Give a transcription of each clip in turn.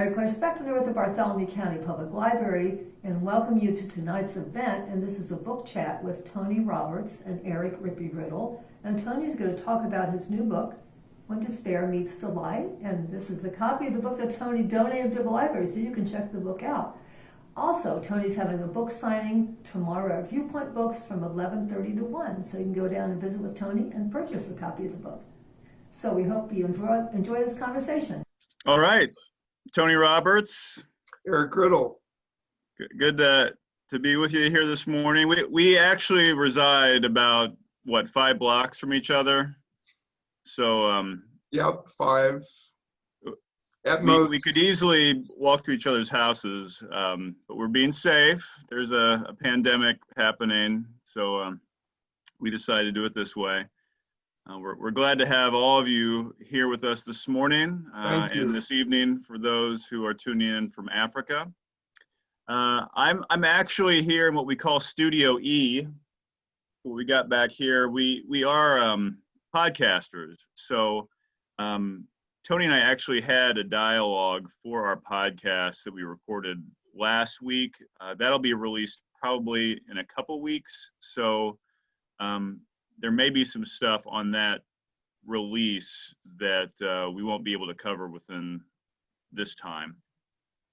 Mary Claire Speckner with the Bartholomew County Public Library, and welcome you to tonight's event. And this is a book chat with Tony Roberts and Eric Rippy Riddle. And Tony's going to talk about his new book, When Despair Meets Delight. And this is the copy of the book that Tony donated to the library, so you can check the book out. Also, Tony's having a book signing tomorrow at Viewpoint Books from 11:30 to 1, so you can go down and visit with Tony and purchase a copy of the book. So we hope you enjoy this conversation. All right, Tony Roberts. Eric Riddle. Good to be with you here this morning. We actually reside about, 5 blocks from each other? So, Yep, 5. At most. We could easily walk to each other's houses, but we're being safe. There's a pandemic happening, so we decided to do it this way. We're glad to have all of you here with us this morning and this evening for those who are tuning in from Africa. I'm actually here in what we call Studio E. What we got back here, we are podcasters. So Tony and I actually had a dialogue for our podcast that we recorded last week. That'll be released probably in a couple weeks. So there may be some stuff on that release that we won't be able to cover within this time.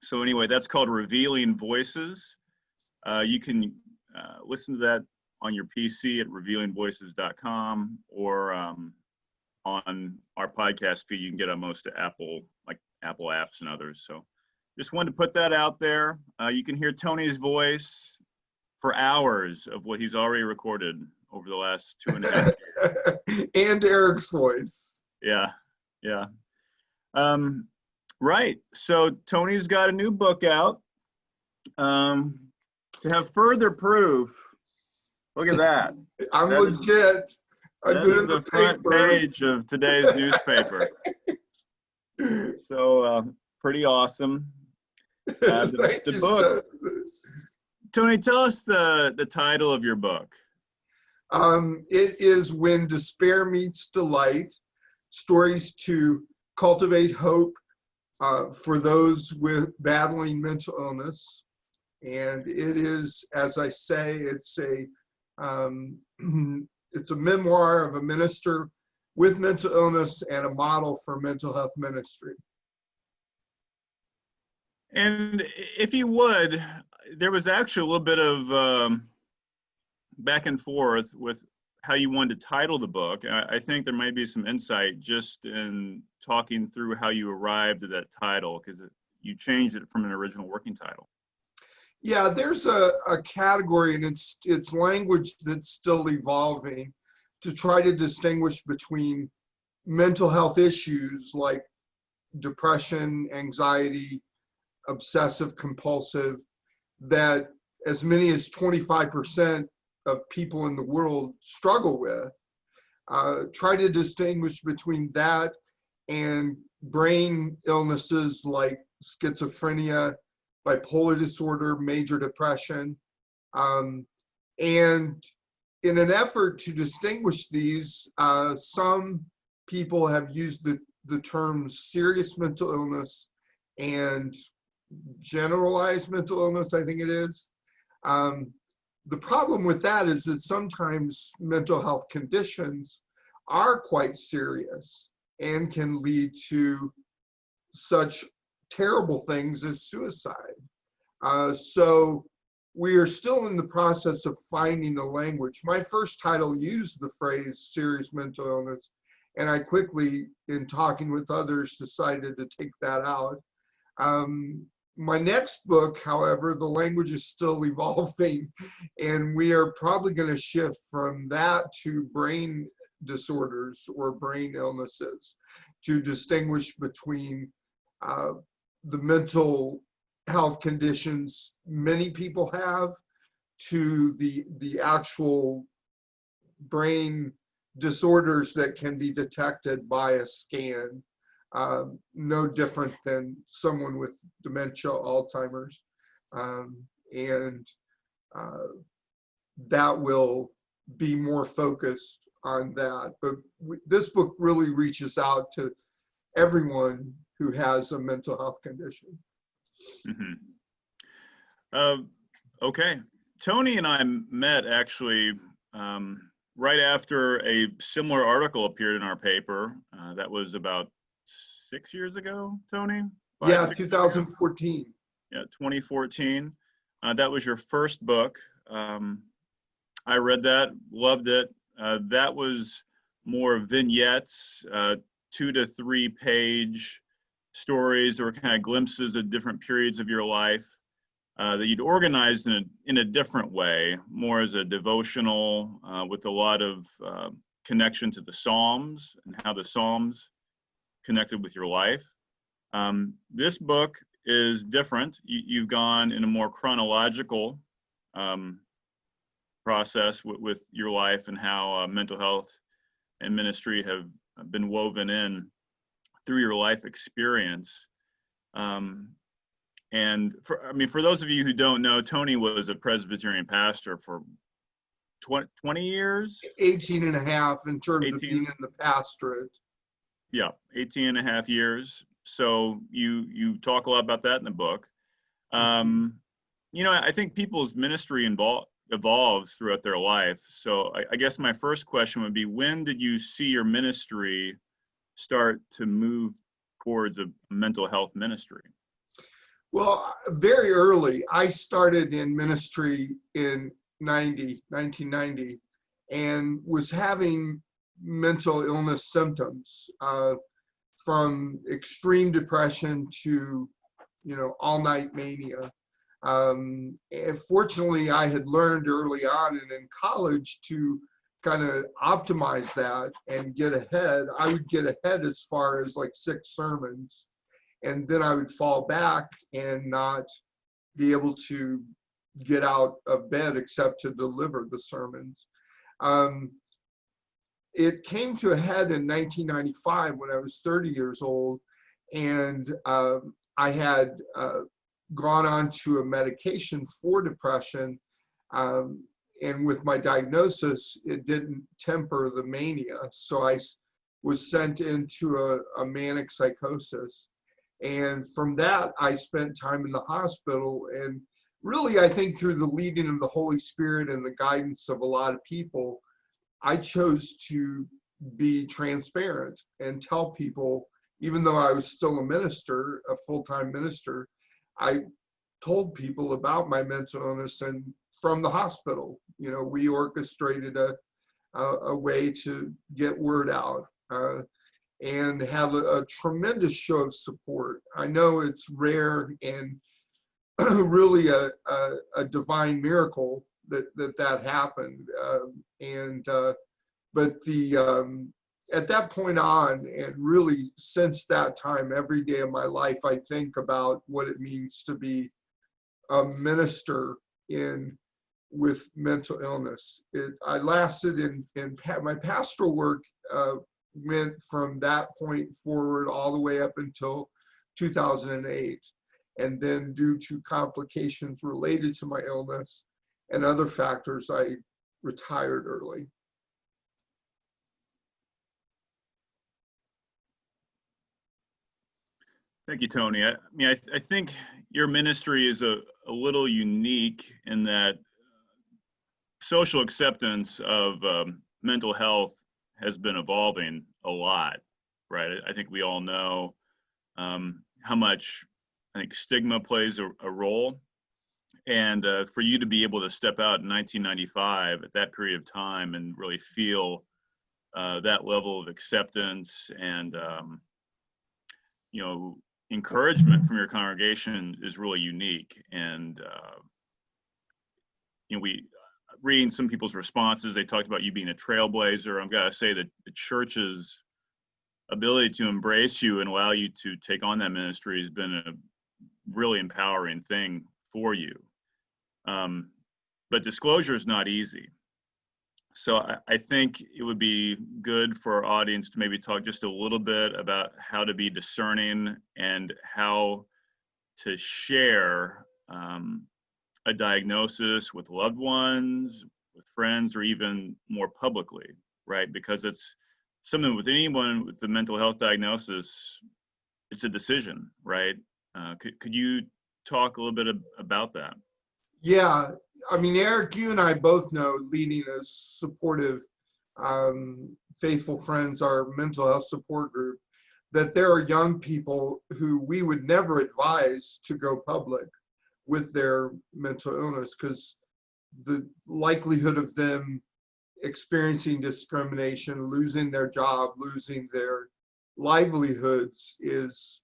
So anyway, that's called Revealing Voices. You can listen to that on your PC at revealingvoices.com or on our podcast feed. You can get on most Apple apps and others. So just wanted to put that out there. You can hear Tony's voice for hours of what he's already recorded over the last 2.5 years. And Eric's voice. Yeah. Right. So Tony's got a new book out. To have further proof, look at that. I'm legit. That is the front page of today's newspaper. So pretty awesome. The book. Tony, tell us the title of your book. It is When Despair Meets Delight, Stories to Cultivate Hope for those with battling mental illness. And it is, as I say, it's a memoir of a minister with mental illness and a model for mental health ministry. And if you would, there was actually a little bit of back and forth with how you wanted to title the book. I think there might be some insight just in talking through how you arrived at that title, because you changed it from an original working title. Yeah, there's a category, and it's language that's still evolving to try to distinguish between mental health issues like depression, anxiety, obsessive compulsive, that as many as 25% of people in the world struggle with. Try to distinguish between that and brain illnesses like schizophrenia, bipolar disorder, major depression. And in an effort to distinguish these, some people have used the terms serious mental illness and generalized mental illness, I think it is. The problem with that is that sometimes mental health conditions are quite serious and can lead to such terrible things as suicide. So we are still in the process of finding the language. My first title used the phrase serious mental illness, and I quickly, in talking with others, decided to take that out. My next book, however, the language is still evolving, and we are probably going to shift from that to brain disorders or brain illnesses to distinguish between the mental health conditions many people have to the actual brain disorders that can be detected by a scan. No different than someone with dementia, Alzheimer's, and that will be more focused on that. But this book really reaches out to everyone who has a mental health condition. Mhm. Okay. Tony and I met actually right after a similar article appeared in our paper. That was about 6 years ago, Tony? Yeah, 6 years ago? 2014. Yeah, 2014. That was your first book. I read that, loved it. That was more vignettes, 2 to 3 page stories or kind of glimpses of different periods of your life that you'd organized in a different way, more as a devotional with a lot of connection to the Psalms and how the Psalms connected with your life. This book is different. You've gone in a more chronological process with your life and how mental health and ministry have been woven in through your life experience. And for those of you who don't know, Tony was a Presbyterian pastor for 20 years? 18 and a half in terms of 18? being in the pastorate. Yeah, 18 and a half years. So you talk a lot about that in the book. I think people's ministry evolves throughout their life. So I guess my first question would be, when did you see your ministry start to move towards a mental health ministry? Well, very early. I started in ministry in 1990, and was having mental illness symptoms from extreme depression to, all-night mania. And fortunately, I had learned early on and in college to kind of optimize that and get ahead. I would get ahead as far as like 6 sermons, and then I would fall back and not be able to get out of bed except to deliver the sermons. It came to a head in 1995 when I was 30 years old, and I had gone on to a medication for depression, and with my diagnosis, it didn't temper the mania. So I was sent into a manic psychosis. And from that, I spent time in the hospital. And really, I think through the leading of the Holy Spirit and the guidance of a lot of people, I chose to be transparent and tell people, even though I was still a minister, a full-time minister, I told people about my mental illness. And from the hospital, we orchestrated a way to get word out. And have a tremendous show of support. I know it's rare and really a divine miracle that happened. But at that point on, and really since that time, every day of my life, I think about what it means to be a minister with mental illness. I lasted in my pastoral work, went from that point forward all the way up until 2008. And then due to complications related to my illness and other factors, I retired early. Thank you, Tony. I think your ministry is a little unique in that social acceptance of mental health has been evolving a lot, right? I think we all know how much stigma plays a role. And for you to be able to step out in 1995 at that period of time and really feel that level of acceptance and encouragement from your congregation is really unique. And reading some people's responses, they talked about you being a trailblazer. I've got to say that the church's ability to embrace you and allow you to take on that ministry has been a really empowering thing for you. But disclosure is not easy. So I think it would be good for our audience to maybe talk just a little bit about how to be discerning and how to share a diagnosis with loved ones, with friends, or even more publicly, right? Because it's something with anyone with the mental health diagnosis, it's a decision, right? Could you talk a little bit about that? Yeah, I mean, Eric, you and I both know, leading a supportive, faithful friends, our mental health support group, that there are young people who we would never advise to go public with their mental illness, because the likelihood of them experiencing discrimination, losing their job, losing their livelihoods is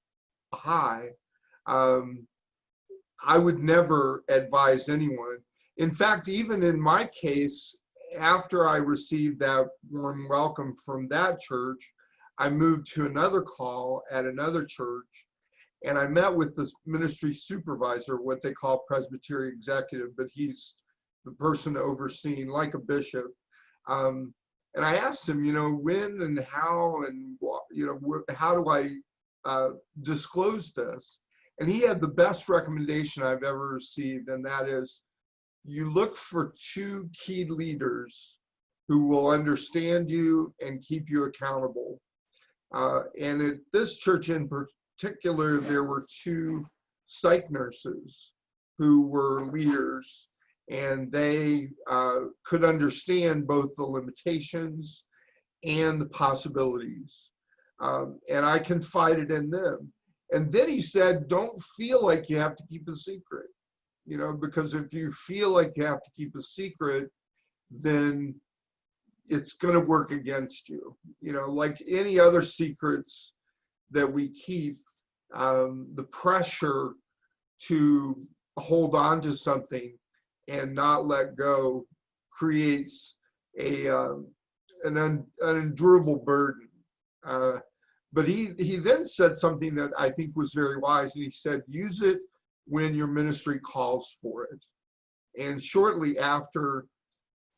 high. I would never advise anyone. In fact, even in my case, after I received that warm welcome from that church, I moved to another call at another church, and I met with the ministry supervisor, what they call Presbytery executive, but he's the person overseeing, like a bishop. And I asked him, when and how and how do I disclose this? And he had the best recommendation I've ever received, and that is, you look for two key leaders who will understand you and keep you accountable. And at this church in particular, there were two psych nurses who were leaders, and they could understand both the limitations and the possibilities. And I confided in them. And then he said, don't feel like you have to keep a secret, because if you feel like you have to keep a secret, then it's going to work against you. Like any other secrets that we keep, the pressure to hold on to something and not let go creates an unendurable burden. But he then said something that I think was very wise, and he said, use it when your ministry calls for it. And shortly after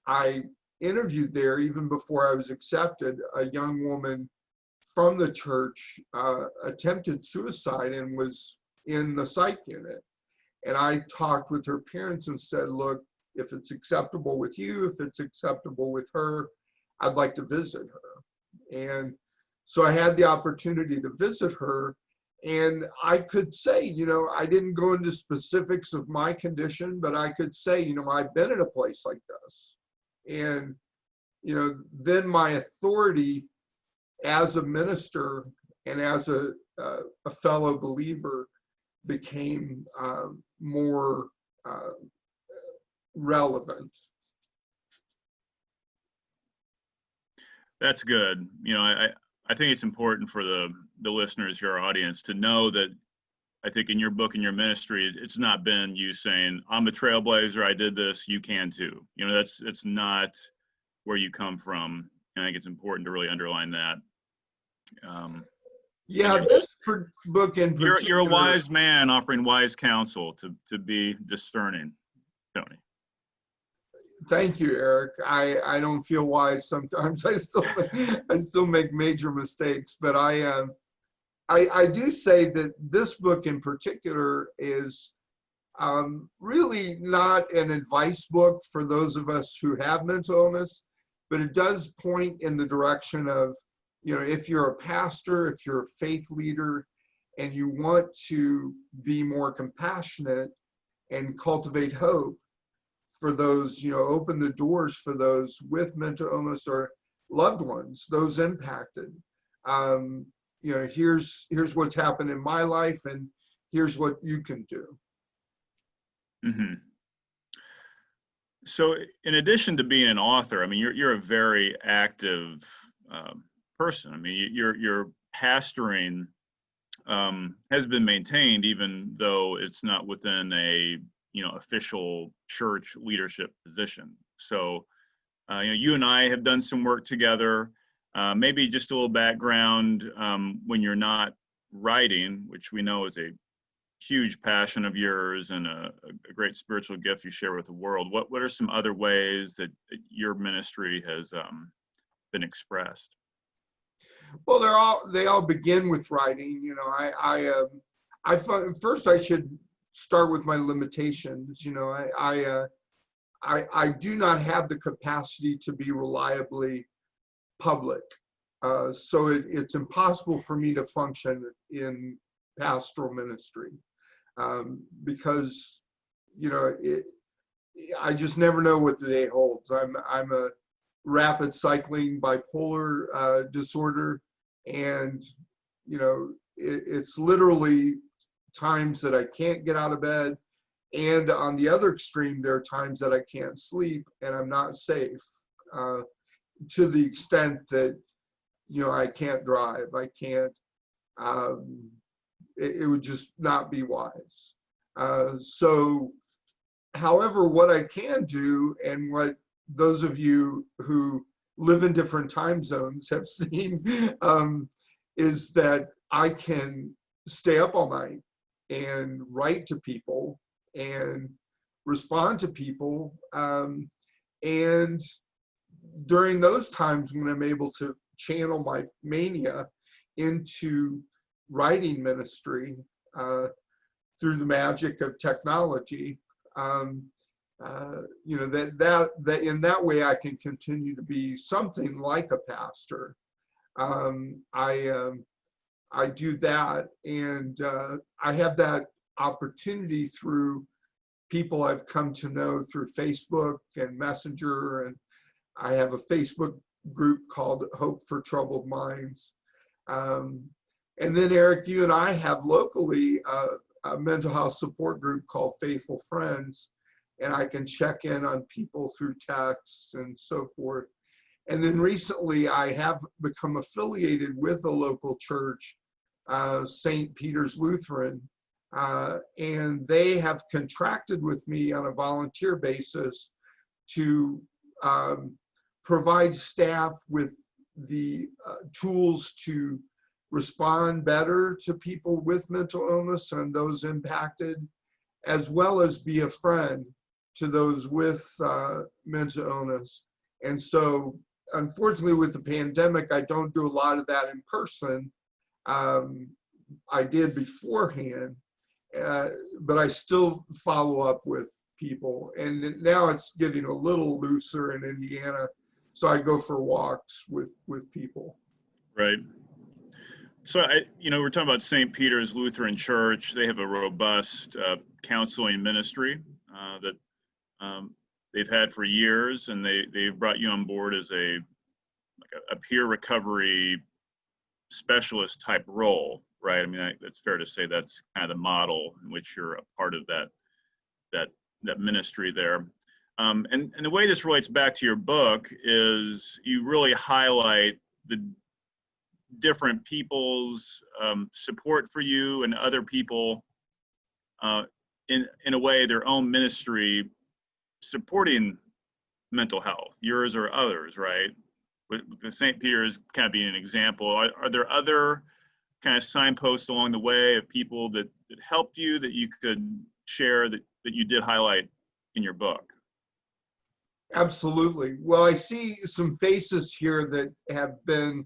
I interviewed there, even before I was accepted, a young woman from the church attempted suicide and was in the psych unit. And I talked with her parents and said, look, if it's acceptable with you, if it's acceptable with her, I'd like to visit her. And so I had the opportunity to visit her, and I could say, I didn't go into specifics of my condition, but I could say, I've been in a place like this. And, then my authority as a minister and as a fellow believer became more relevant. That's good. I think it's important for the listeners here, our audience, to know that I think in your book and your ministry, it's not been you saying, I'm a trailblazer, I did this, you can too. It's not where you come from. And I think it's important to really underline that. This book in particular. You're a wise man offering wise counsel to be discerning, Tony. Thank you, Eric. I don't feel wise sometimes. I still make major mistakes, but I do say that this book in particular is really not an advice book for those of us who have mental illness, but it does point in the direction of, if you're a pastor, if you're a faith leader, and you want to be more compassionate and cultivate hope for those, open the doors for those with mental illness or loved ones, those impacted. Here's what's happened in my life, and here's what you can do. Mm-hmm. So in addition to being an author, I mean, you're a very active person. I mean, your pastoring has been maintained, even though it's not within a official church leadership position. So, you and I have done some work together. Maybe just a little background when you're not writing, which we know is a huge passion of yours and a great spiritual gift you share with the world. What are some other ways that your ministry has been expressed? Well, they all begin with writing. I first I should start with my limitations. I do not have the capacity to be reliably public. So it's impossible for me to function in pastoral ministry because, you know, I just never know what the day holds. I'm a rapid cycling bipolar disorder, and you know, it's literally times that I can't get out of bed, and on the other extreme, there are times that I can't sleep and I'm not safe to the extent that, you know, I can't drive. I can't. It would just not be wise. So. However, what I can do, and what those of you who live in different time zones have seen, is that I can stay up all night and write to people and respond to people. And during those times when I'm able to channel my mania into writing ministry through the magic of technology, you know, that in that way I can continue to be something like a pastor. I do that, and I have that opportunity through people I've come to know through Facebook and Messenger, and I have a Facebook group called Hope for Troubled Minds. And then Eric, you and I have locally a mental health support group called Faithful Friends, and I can check in on people through texts and so forth. And then recently I have become affiliated with a local church, St. Peter's Lutheran, and they have contracted with me on a volunteer basis to provide staff with the tools to respond better to people with mental illness and those impacted, as well as be a friend to those with mental illness. And so, unfortunately, with the pandemic, I don't do a lot of that in person. I did beforehand, but I still follow up with people. And now it's getting a little looser in Indiana, so I go for walks with people. Right. So, you know, we're talking about St. Peter's Lutheran Church. They have a robust counseling ministry that they've had for years, and they've brought you on board as a peer recovery specialist type role, right? I mean, that's fair to say that's kind of the model in which you're a part of that ministry there. And the way this relates back to your book is you really highlight the different people's support for you and other people in a way, their own ministry supporting mental health, yours or others, right? With the St. Peter's kind of being an example. Are there other kind of signposts along the way of people that helped you that you could share that you did highlight in your book? Absolutely. Well, I see some faces here that have been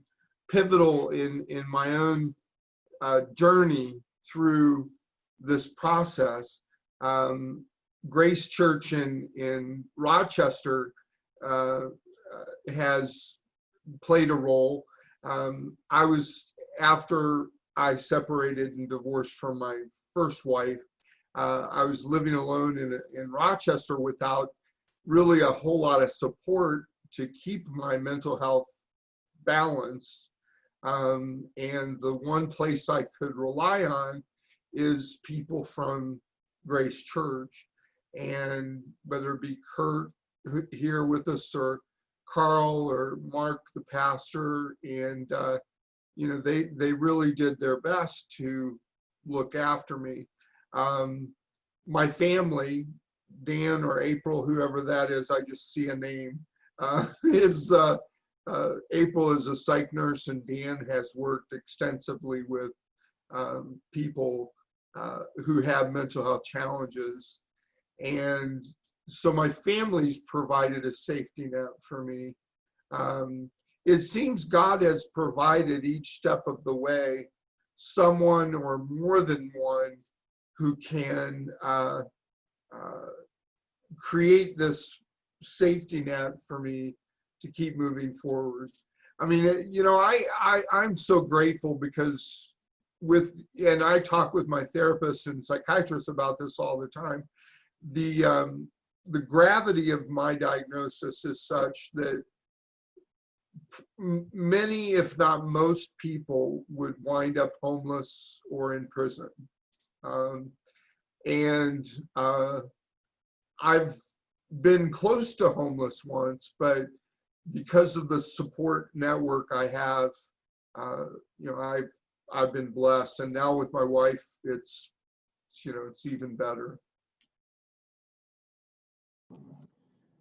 pivotal in my own journey through this process. Grace Church in Rochester has played a role. After I separated and divorced from my first wife, I was living alone in Rochester without really a whole lot of support to keep my mental health balance. And the one place I could rely on is people from Grace Church, and whether it be Kurt here with us or Carl or Mark, the pastor, and you know, they really did their best to look after me. My family, Dan or April, whoever that is, I just see a name, April is a psych nurse, and Dan has worked extensively with people who have mental health challenges. And so my family's provided a safety net for me. It seems God has provided each step of the way someone or more than one who can create this safety net for me to keep moving forward. I mean, I'm so grateful because and I talk with my therapist and psychiatrist about this all the time. The gravity of my diagnosis is such that many, if not most people, would wind up homeless or in prison. And I've been close to homeless once, but because of the support network I have, I've been blessed. And now with my wife, it's even better.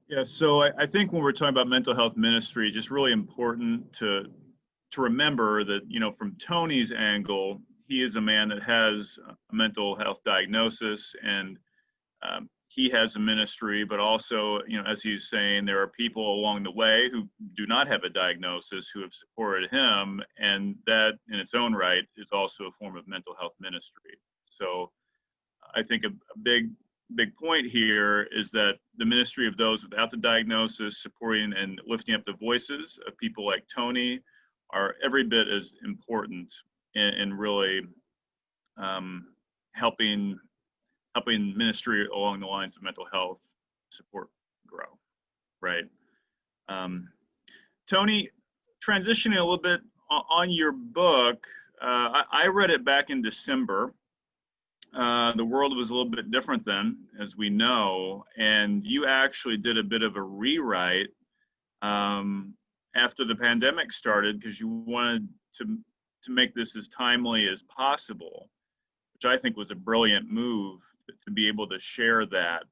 Yeah, so I think when we're talking about mental health ministry, just really important to remember that, from Tony's angle, he is a man that has a mental health diagnosis, and he has a ministry, but also, as he's saying, there are people along the way who do not have a diagnosis who have supported him, and that in its own right is also a form of mental health ministry. So I think a big point here is that the ministry of those without the diagnosis, supporting and lifting up the voices of people like Tony, are every bit as important in really helping ministry along the lines of mental health support grow, right? Tony, transitioning a little bit on your book, I read it back in December. The world was a little bit different then, as we know, and you actually did a bit of a rewrite after the pandemic started because you wanted to make this as timely as possible, which I think was a brilliant move to be able to share that,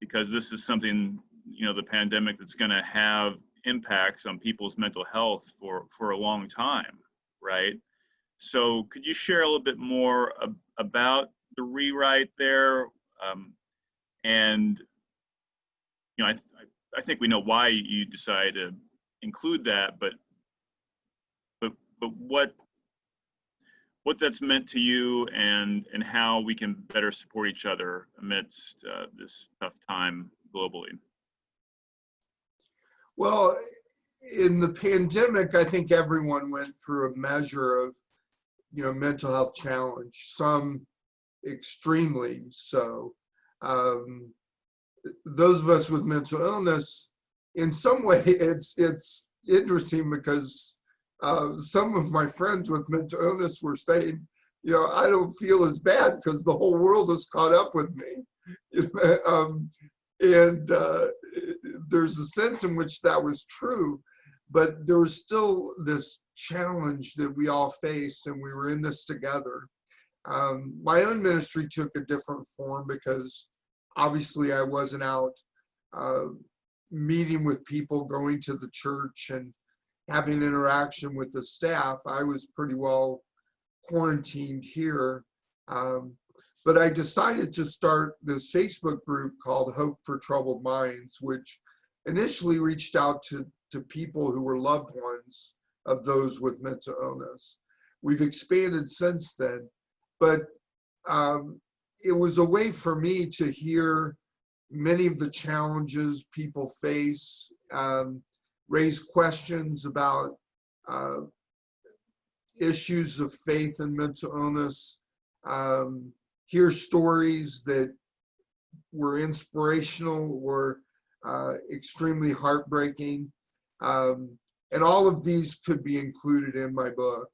because this is something, the pandemic that's going to have impacts on people's mental health for a long time, right? So could you share a little bit more about the rewrite there? And, I think we know why you decided to include that, but what that's meant to you and how we can better support each other amidst this tough time globally. Well, in the pandemic, I think everyone went through a measure of, mental health challenge, some extremely so. Those of us with mental illness, in some way, it's interesting because some of my friends with mental illness were saying, I don't feel as bad because the whole world has caught up with me. And there's a sense in which that was true, but there was still this challenge that we all faced, and we were in this together. My own ministry took a different form because obviously I wasn't out meeting with people, going to the church and having interaction with the staff. I was pretty well quarantined here. But I decided to start this Facebook group called Hope for Troubled Minds, which initially reached out to people who were loved ones of those with mental illness. We've expanded since then, but it was a way for me to hear many of the challenges people face, raise questions about issues of faith and mental illness, hear stories that were inspirational or extremely heartbreaking. And all of these could be included in my book.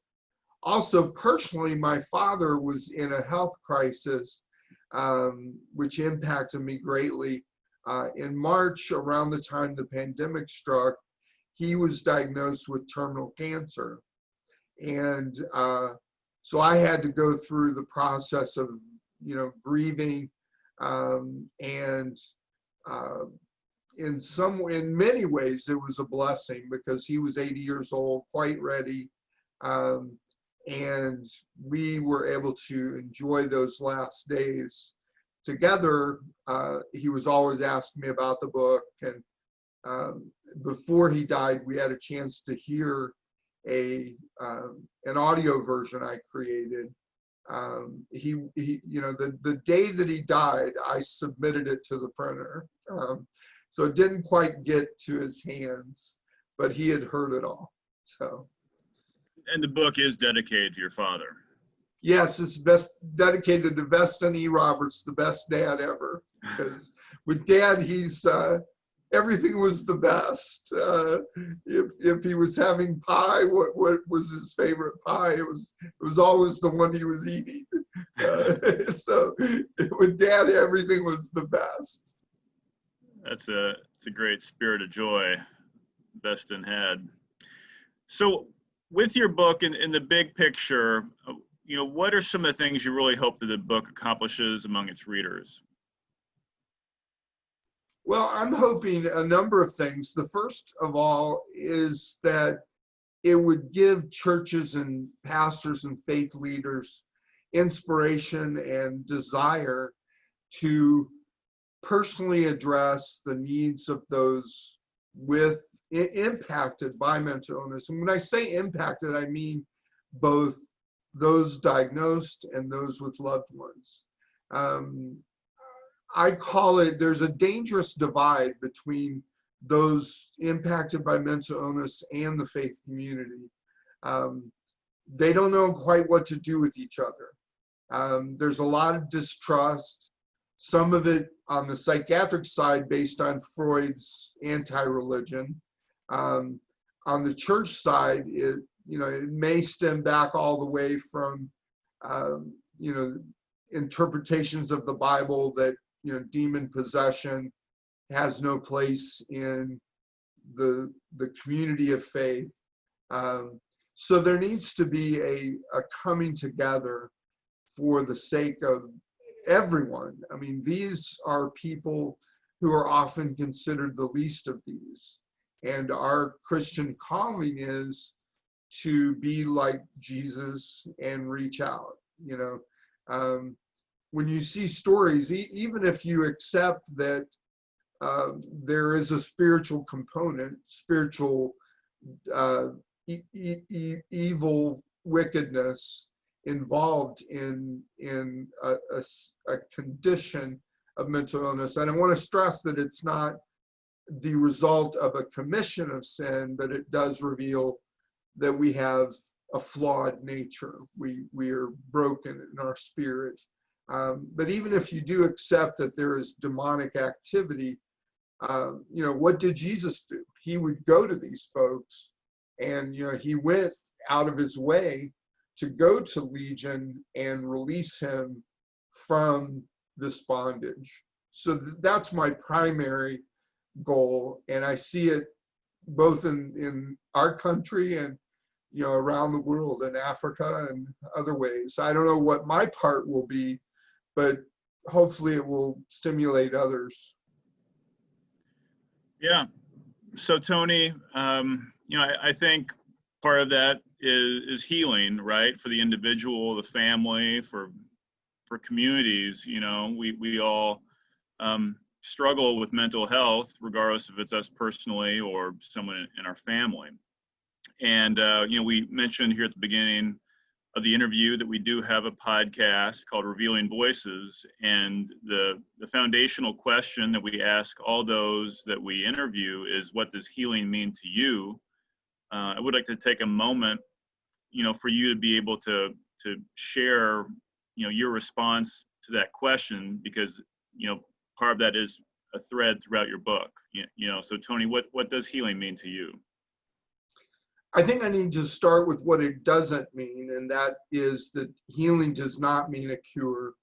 Also, personally, my father was in a health crisis, which impacted me greatly. In March, around the time the pandemic struck, he was diagnosed with terminal cancer. And so I had to go through the process of, grieving, and in many ways, it was a blessing because he was 80 years old, quite ready. And we were able to enjoy those last days together. He was always asking me about the book. And before he died, we had a chance to hear an audio version I created. The day that he died, I submitted it to the printer. So it didn't quite get to his hands, but he had heard it all. So. And the book is dedicated to your father. Yes, it's best dedicated to Veston E. Roberts, the best dad ever. Because with Dad, he's everything was the best. If he was having pie, what was his favorite pie? It was always the one he was eating. So with Dad, everything was the best. It's a great spirit of joy Veston had. So with your book in the big picture, what are some of the things you really hope that the book accomplishes among its readers? Well, I'm hoping a number of things. The first of all is that it would give churches and pastors and faith leaders inspiration and desire to personally address the needs of those impacted by mental illness. And when I say impacted, I mean both those diagnosed and those with loved ones. I call it, there's a dangerous divide between those impacted by mental illness and the faith community. They don't know quite what to do with each other. There's a lot of distrust, some of it on the psychiatric side based on Freud's anti-religion. On the church side, it may stem back all the way from, interpretations of the Bible that, demon possession has no place in the community of faith. So there needs to be a coming together for the sake of everyone. I mean, these are people who are often considered the least of these. And our Christian calling is to be like Jesus and reach out. When you see stories, even if you accept that there is a spiritual component, spiritual evil wickedness involved in a condition of mental illness. And I want to stress that it's not the result of a commission of sin, but it does reveal that we have a flawed nature. We are broken in our spirit. But even if you do accept that there is demonic activity, what did Jesus do? He would go to these folks, and he went out of his way to go to Legion and release him from this bondage. So that's my primary goal, and I see it both in our country and around the world, in Africa and other ways. I don't know what my part will be, but hopefully it will stimulate others. Yeah. So Tony, I think part of that is healing, right? For the individual, the family, for communities. We all struggle with mental health, regardless if it's us personally or someone in our family. And we mentioned here at the beginning of the interview that we do have a podcast called Revealing Voices, and the foundational question that we ask all those that we interview is, what does healing mean to you? I would like to take a moment, for you to be able to share, your response to that question, because, part of that is a thread throughout your book. So Tony, what does healing mean to you? I think I need to start with what it doesn't mean, and that is that healing does not mean a cure.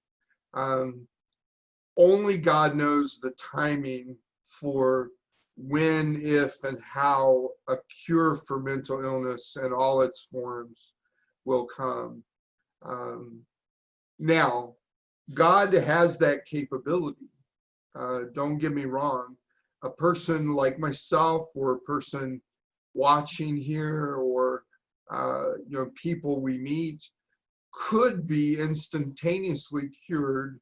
Only God knows the timing for when, if, and how a cure for mental illness and all its forms will come. Now, God has that capability. Don't get me wrong. A person like myself, or a person watching here, or people we meet, could be instantaneously cured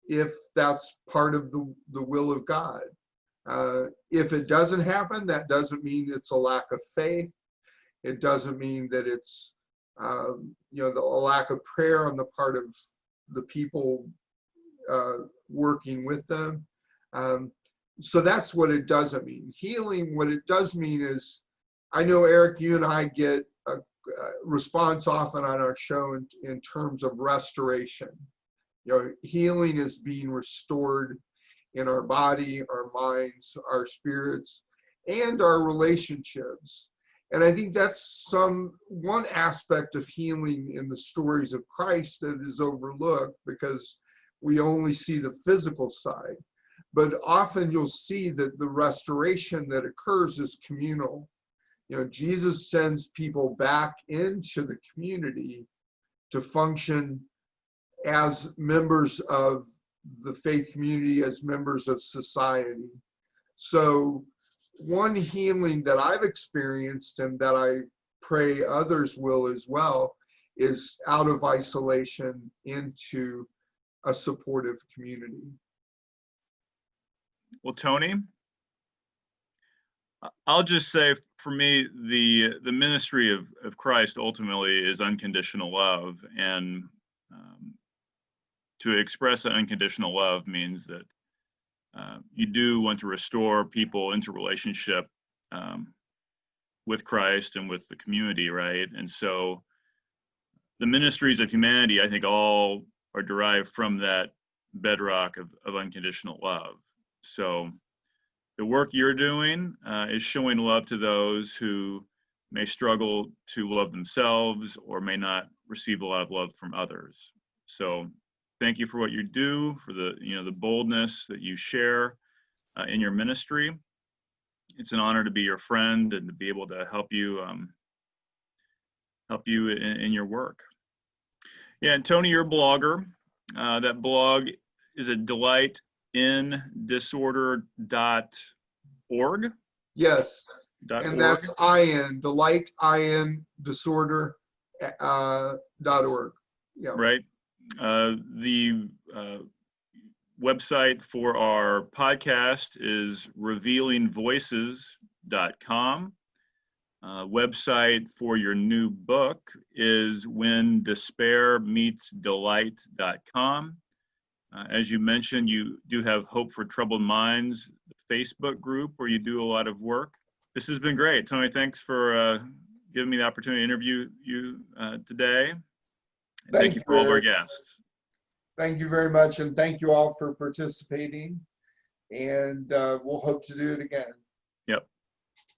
if that's part of the will of God. If it doesn't happen, that doesn't mean it's a lack of faith. It doesn't mean that it's a lack of prayer on the part of the people working with them. So that's what it doesn't mean. Healing, what it does mean is, I know, Eric, you and I get a response often on our show in terms of restoration. Healing is being restored in our body, our minds, our spirits, and our relationships. And I think that's one aspect of healing in the stories of Christ that is overlooked because we only see the physical side. But often you'll see that the restoration that occurs is communal. Jesus sends people back into the community to function as members of the faith community, as members of society. So one healing that I've experienced and that I pray others will as well is out of isolation into a supportive community. Well, Tony, I'll just say for me, the ministry of Christ ultimately is unconditional love. And to express that unconditional love means that you do want to restore people into relationship with Christ and with the community, right? And so the ministries of humanity, I think, all are derived from that bedrock of unconditional love. So the work you're doing is showing love to those who may struggle to love themselves or may not receive a lot of love from others. So thank you for what you do, for the boldness that you share in your ministry. It's an honor to be your friend and to be able to help you in your work. Yeah, and Tony, you're a blogger. That blog is at delightindisorder.org. Yes, .org. and that's delightindisorder.org. Yeah. Right. The website for our podcast is revealingvoices.com. Website for your new book is whendespairmeetsdelight.com. As you mentioned, you do have Hope for Troubled Minds, the Facebook group where you do a lot of work. This has been great. Tony, thanks for giving me the opportunity to interview you today. Thank you for all of our guests. Thank you very much, and thank you all for participating. And we'll hope to do it again. Yep.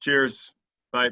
Cheers. Bye.